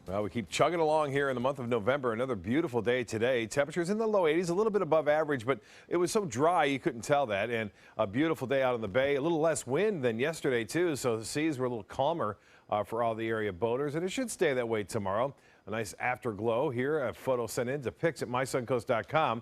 Well, we keep chugging along here in the month of November. Another beautiful day today. Temperatures in the low 80s, a little bit above average, but it was so dry you couldn't tell that. And a beautiful day out on the bay. A little less wind than yesterday, too, so the seas were a little calmer for all the area boaters, and it should stay that way tomorrow. A nice afterglow here. A photo sent in to pics at mysuncoast.com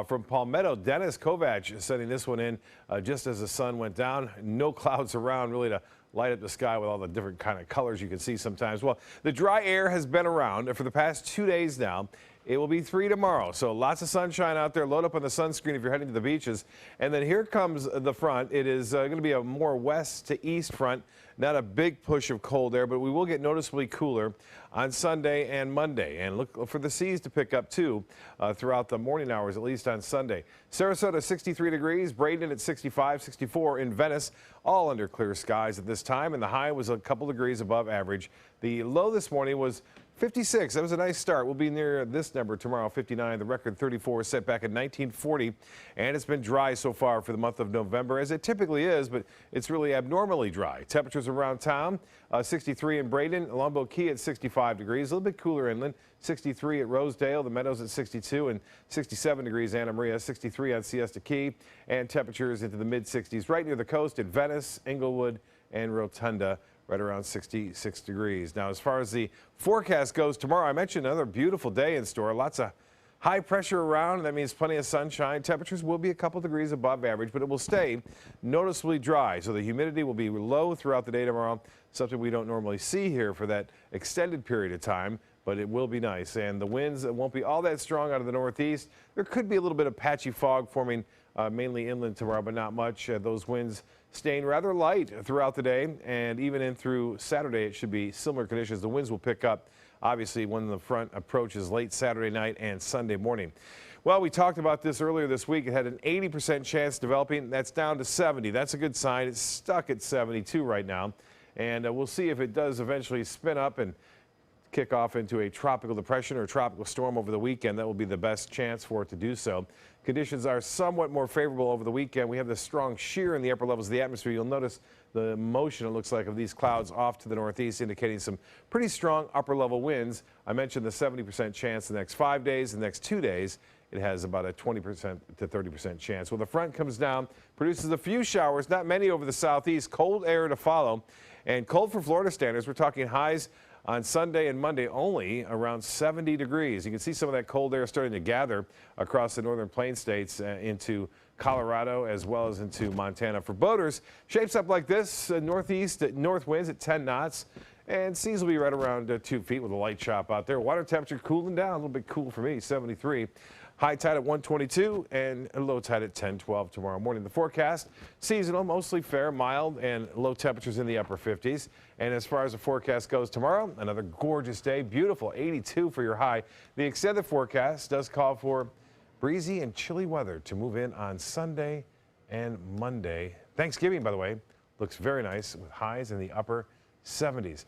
from Palmetto. Dennis Kovac sending this one in just as the sun went down. No clouds around really to light up the sky with all the different kind of colors you can see sometimes. Well, the dry air has been around for the past 2 days now. It will be 3 tomorrow, so lots of sunshine out there. Load up on the sunscreen if you're heading to the beaches. And then here comes the front. It is going to be a more west to east front. Not a big push of cold air, but we will get noticeably cooler on Sunday and Monday. And look for the seas to pick up, too, throughout the morning hours, at least on Sunday. Sarasota, 63 degrees. Braden at 65, 64 in Venice, all under clear skies at this time. And the high was a couple degrees above average. The low this morning was 56. That was a nice start. We'll be near this number tomorrow, 59. The record 34 set back in 1940. And it's been dry so far for the month of November, as it typically is, but it's really abnormally dry. Temperatures around town, 63 in Braden, Longboat Key at 65 degrees, a little bit cooler inland, 63 at Rosedale, the Meadows at 62, and 67 degrees Anna Maria, 63 on Siesta Key, and temperatures into the mid-60s right near the coast at Venice, Inglewood, and Rotunda, right around 66 degrees. Now, as far as the forecast goes tomorrow, I mentioned another beautiful day in store. Lots of high pressure around. That means plenty of sunshine. Temperatures will be a couple degrees above average, but it will stay noticeably dry. So the humidity will be low throughout the day tomorrow, something we don't normally see here for that extended period of time. But it will be nice, and the winds won't be all that strong out of the northeast. There could be a little bit of patchy fog forming mainly inland tomorrow, but not much. Those winds staying rather light throughout the day, and even in through Saturday, it should be similar conditions. The winds will pick up, obviously, when the front approaches late Saturday night and Sunday morning. Well, we talked about this earlier this week. It had an 80% chance developing. That's down to 70. That's a good sign. It's stuck at 72 right now, and we'll see if it does eventually spin up and kick off into a tropical depression or tropical storm over the weekend. That will be the best chance for it to do so. Conditions are somewhat more favorable over the weekend. We have this strong shear in the upper levels of the atmosphere. You'll notice the motion, it looks like, of these clouds off to the northeast, indicating some pretty strong upper level winds. I mentioned the 70% chance the next 5 days. The next 2 days, it has about a 20% to 30% chance. Well, the front comes down, produces a few showers, not many over the southeast. Cold air to follow, and cold for Florida standards. We're talking highs on Sunday and Monday only around 70 degrees. You can see some of that cold air starting to gather across the northern plain states into Colorado as well as into Montana. For boaters, shapes up like this, northeast north winds at 10 knots. And seas will be right around 2 feet with a light chop out there. Water temperature cooling down, a little bit cool for me, 73. High tide at 122 and a low tide at 10:12 tomorrow morning. The forecast, seasonal, mostly fair, mild, and low temperatures in the upper 50s. And as far as the forecast goes tomorrow, another gorgeous day, beautiful, 82 for your high. The extended forecast does call for breezy and chilly weather to move in on Sunday and Monday. Thanksgiving, by the way, looks very nice with highs in the upper 70s.